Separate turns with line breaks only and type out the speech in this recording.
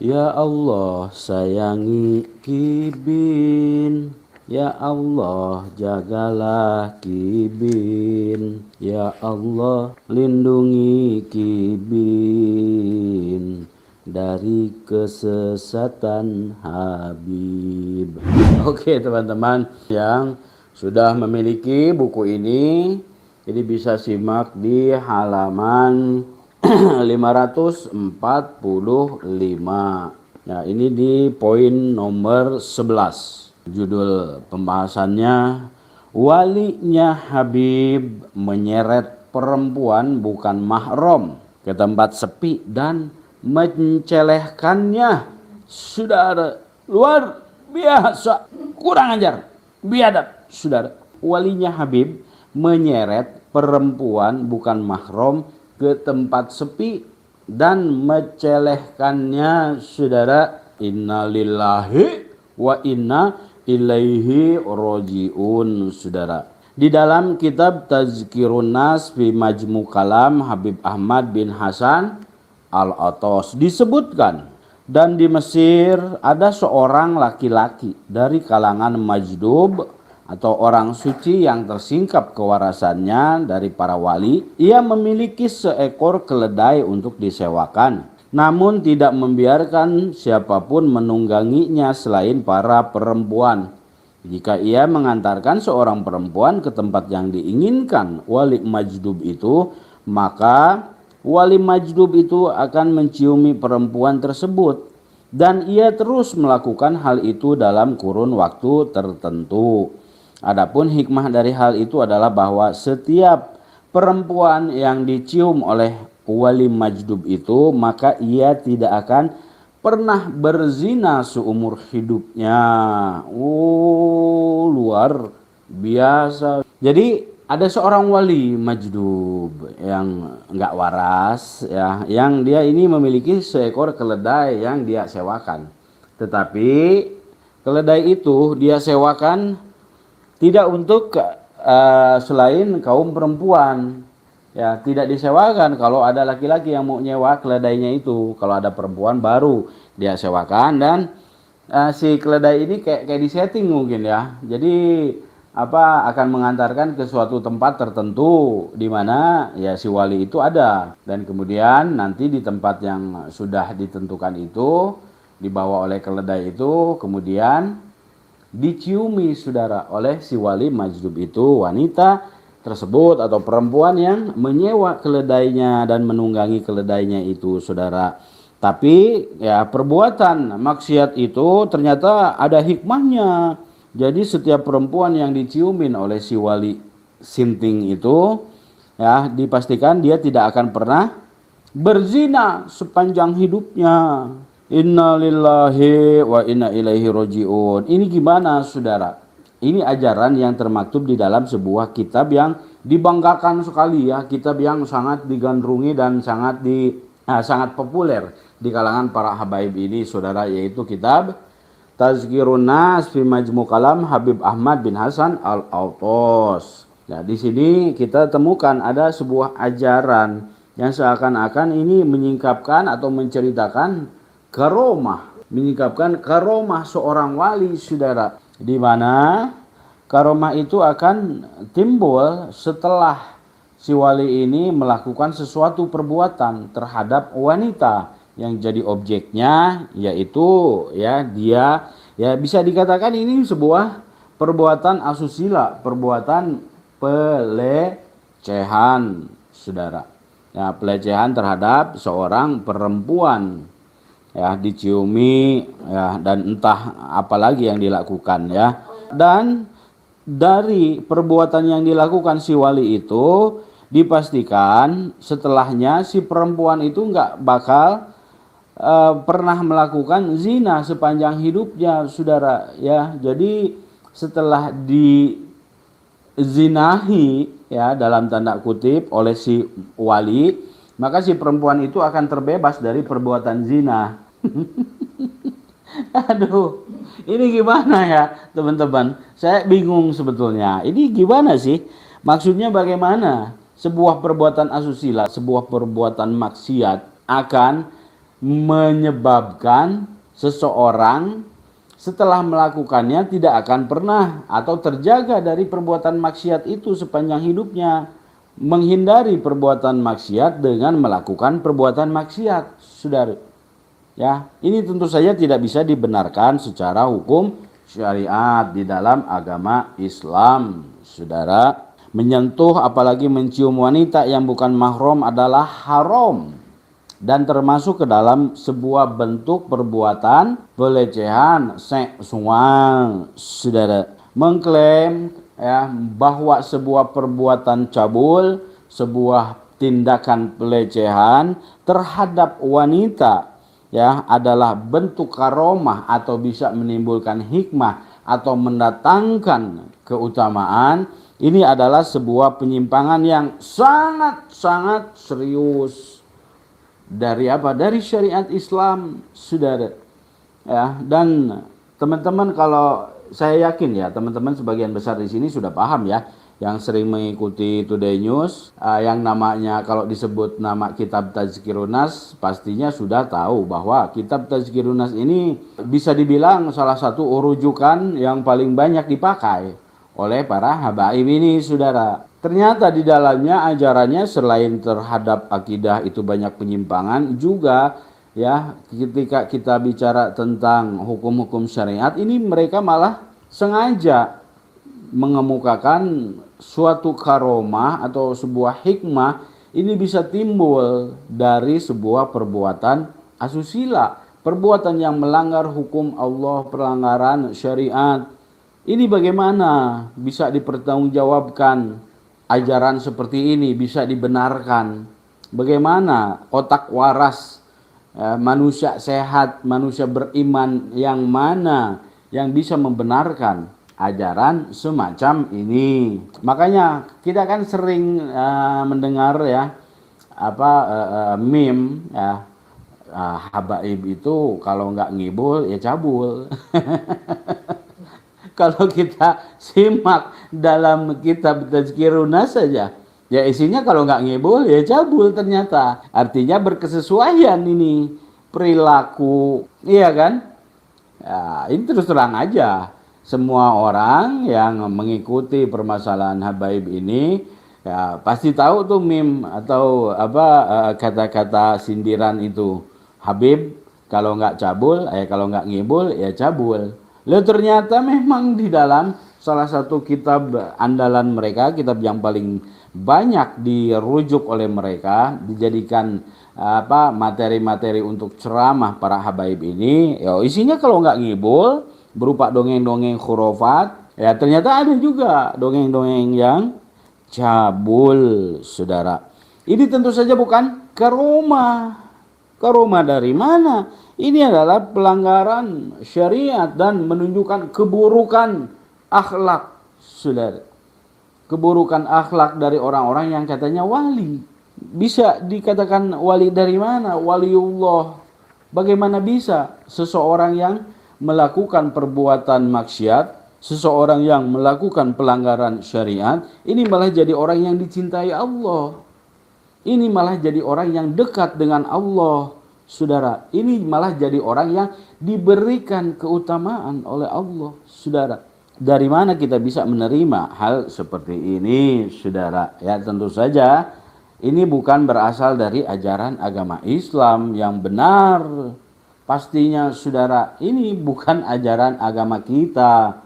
Ya Allah sayangi Kibin, ya Allah jagalah Kibin, ya Allah lindungi Kibin dari kesesatan Habib. Oke teman-teman yang sudah memiliki buku ini, jadi bisa simak di halaman 545. Nah, ini di poin nomor 11. Judul pembahasannya, walinya Habib menyeret perempuan bukan mahram ke tempat sepi dan mencelehkannya. Saudara, luar biasa, kurang ajar, biadab. Saudara, walinya Habib menyeret perempuan bukan mahram ke tempat sepi dan mencelehkannya. Saudara, innalillahi wa inna ilaihi rojiun. Saudara, di dalam kitab Tazkirun Nas fi Majmu Kalam Habib Ahmad bin Hasan Al-Atos disebutkan, dan di Mesir ada seorang laki-laki dari kalangan Majdub atau orang suci yang tersingkap kewarasannya dari para wali. Ia memiliki seekor keledai untuk disewakan, namun tidak membiarkan siapapun menungganginya selain para perempuan. Jika ia mengantarkan seorang perempuan ke tempat yang diinginkan wali majdub itu, maka wali majdub itu akan menciumi perempuan tersebut, dan ia terus melakukan hal itu dalam kurun waktu tertentu. Adapun hikmah dari hal itu adalah bahwa setiap perempuan yang dicium oleh wali majdub itu, maka ia tidak akan pernah berzina seumur hidupnya. Oh, luar biasa. Jadi ada seorang wali majdub yang enggak waras, ya, yang dia ini memiliki seekor keledai yang dia sewakan. Tetapi keledai itu dia sewakan tidak untuk selain kaum perempuan, ya, tidak disewakan kalau ada laki-laki yang mau nyewa keledainya itu. Kalau ada perempuan baru dia sewakan, dan si keledai ini kayak disetting mungkin, ya. Jadi akan mengantarkan ke suatu tempat tertentu di mana ya si wali itu ada, dan kemudian nanti di tempat yang sudah ditentukan itu dibawa oleh keledai itu, kemudian diciumi, saudara, oleh si wali majdub itu, wanita tersebut atau perempuan yang menyewa keledainya dan menunggangi keledainya itu, saudara. Tapi ya perbuatan maksiat itu ternyata ada hikmahnya. Jadi setiap perempuan yang diciumin oleh si wali sinting itu, ya, dipastikan dia tidak akan pernah berzina sepanjang hidupnya. Inna lillahi wa inna ilaihi rojiun. Ini gimana, saudara? Ini ajaran yang termaktub di dalam sebuah kitab yang dibanggakan sekali, ya, kitab yang sangat digandrungi dan sangat populer di kalangan para habaib ini, saudara, yaitu kitab Tazkirun Nas fi Majmu Kalam Habib Ahmad bin Hasan Al-Atos. Nah, di sini kita temukan ada sebuah ajaran yang seakan-akan ini menyingkapkan atau menceritakan menyingkapkan karomah seorang wali, saudara, di mana karomah itu akan timbul setelah si wali ini melakukan sesuatu perbuatan terhadap wanita yang jadi objeknya, yaitu ya dia ya bisa dikatakan ini sebuah perbuatan asusila, perbuatan pelecehan, saudara. Ya, pelecehan terhadap seorang perempuan, ya, diciumi, ya, dan entah apalagi yang dilakukan, ya. Dan dari perbuatan yang dilakukan si wali itu dipastikan setelahnya si perempuan itu nggak bakal pernah melakukan zina sepanjang hidupnya, saudara, ya. Jadi setelah dizinahi, ya, dalam tanda kutip oleh si wali, maka si perempuan itu akan terbebas dari perbuatan zina. Aduh, ini gimana ya teman-teman? Saya bingung sebetulnya. Ini gimana sih? Maksudnya bagaimana? Sebuah perbuatan asusila, sebuah perbuatan maksiat akan menyebabkan seseorang setelah melakukannya tidak akan pernah atau terjaga dari perbuatan maksiat itu sepanjang hidupnya. Menghindari perbuatan maksiat dengan melakukan perbuatan maksiat, saudara. Ya, ini tentu saja tidak bisa dibenarkan secara hukum syariat di dalam agama Islam, saudara. Menyentuh apalagi mencium wanita yang bukan mahram adalah haram dan termasuk ke dalam sebuah bentuk perbuatan pelecehan seksual, saudara. Mengklaim ya bahwa sebuah perbuatan cabul, sebuah tindakan pelecehan terhadap wanita ya adalah bentuk karomah atau bisa menimbulkan hikmah atau mendatangkan keutamaan, ini adalah sebuah penyimpangan yang sangat-sangat serius dari apa? Dari syariat Islam, saudara. Ya, dan teman-teman, kalau saya yakin ya, teman-teman sebagian besar di sini sudah paham ya, yang sering mengikuti Today News, yang namanya kalau disebut nama kitab Tazkirun Nas, pastinya sudah tahu bahwa kitab Tazkirun Nas ini bisa dibilang salah satu rujukan yang paling banyak dipakai oleh para habaib ini, saudara. Ternyata di dalamnya ajarannya selain terhadap akidah itu banyak penyimpangan juga ya, ketika kita bicara tentang hukum-hukum syariat ini mereka malah sengaja mengemukakan suatu karomah atau sebuah hikmah ini bisa timbul dari sebuah perbuatan asusila, perbuatan yang melanggar hukum Allah, pelanggaran syariat. Ini bagaimana bisa dipertanggungjawabkan ajaran seperti ini, bisa dibenarkan? Bagaimana otak waras manusia sehat, manusia beriman yang mana yang bisa membenarkan ajaran semacam ini? Makanya kita kan sering mendengar ya meme ya, habaib itu kalau nggak ngibul ya cabul. Kalau kita simak dalam kitab Tazkirun Nas saja, ya isinya kalau nggak ngibul ya cabul ternyata. Artinya berkesesuaian ini perilaku, iya kan? Ya, ini terus terang aja. Semua orang yang mengikuti permasalahan habaib ini ya pasti tahu tuh meme atau kata-kata sindiran itu. Habib kalau nggak cabul, kalau nggak ngibul ya cabul. Lalu ternyata memang di dalam salah satu kitab andalan mereka, kitab yang paling banyak dirujuk oleh mereka, dijadikan materi-materi untuk ceramah para habaib ini, ya isinya kalau nggak ngibul berupa dongeng-dongeng khurafat, ya ternyata ada juga dongeng-dongeng yang cabul, saudara. Ini tentu saja bukan karomah. Karomah dari mana? Ini adalah pelanggaran syariat dan menunjukkan keburukan akhlak, saudara. Keburukan akhlak dari orang-orang yang katanya wali. Bisa dikatakan wali dari mana? Waliullah. Bagaimana bisa seseorang yang melakukan perbuatan maksiat, seseorang yang melakukan pelanggaran syariat, ini malah jadi orang yang dicintai Allah. Ini malah jadi orang yang dekat dengan Allah, saudara. Ini malah jadi orang yang diberikan keutamaan oleh Allah, saudara. Dari mana kita bisa menerima hal seperti ini, saudara? Ya tentu saja ini bukan berasal dari ajaran agama Islam yang benar. Pastinya, saudara, ini bukan ajaran agama kita.